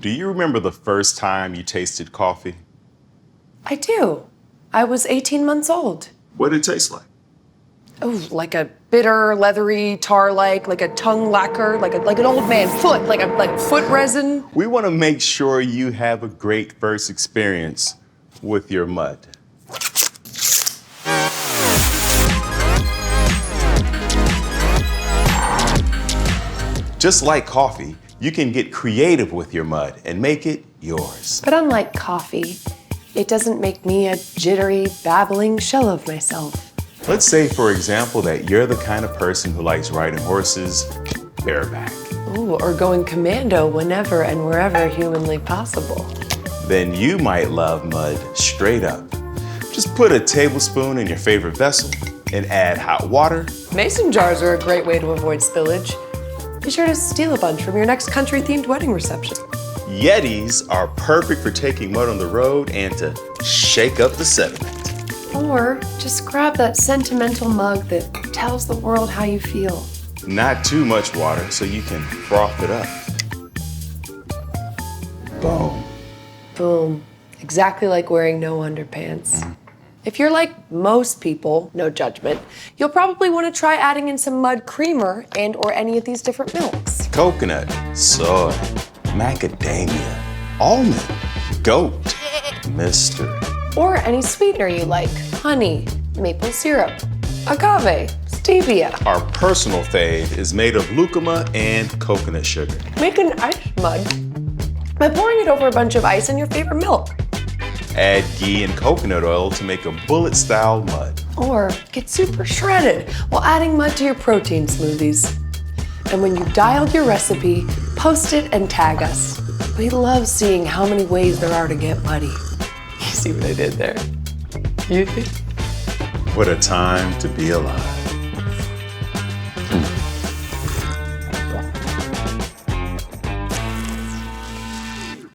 Do you remember the first time you tasted coffee? I do. I was 18 months old. What did it taste like? Oh, like a bitter, leathery, tar-like a tongue lacquer, like an old man foot, like foot resin. We want to make sure you have a great first experience with your mud. Just like coffee, you can get creative with your mud and make it yours. But unlike coffee, it doesn't make me a jittery, babbling shell of myself. Let's say, for example, that you're the kind of person who likes riding horses bareback. Ooh, or going commando whenever and wherever humanly possible. Then you might love mud straight up. Just put a tablespoon in your favorite vessel and add hot water. Mason jars are a great way to avoid spillage. Be sure to steal a bunch from your next country-themed wedding reception. Yetis are perfect for taking mud on the road and to shake up the sediment. Or just grab that sentimental mug that tells the world how you feel. Not too much water so you can froth it up. Boom. Boom. Exactly like wearing no underpants. If you're like most people, no judgment, you'll probably want to try adding in some mud creamer and or any of these different milks. Coconut, soy, macadamia, almond, goat, mystery. Or any sweetener you like. Honey, maple syrup, agave, stevia. Our personal fave is made of lucuma and coconut sugar. Make an ice mud by pouring it over a bunch of ice and your favorite milk. Add ghee and coconut oil to make a bullet-style mud. Or get super shredded while adding mud to your protein smoothies. And when you've dialed your recipe, post it and tag us. We love seeing how many ways there are to get muddy. You see what I did there? You think? What a time to be alive.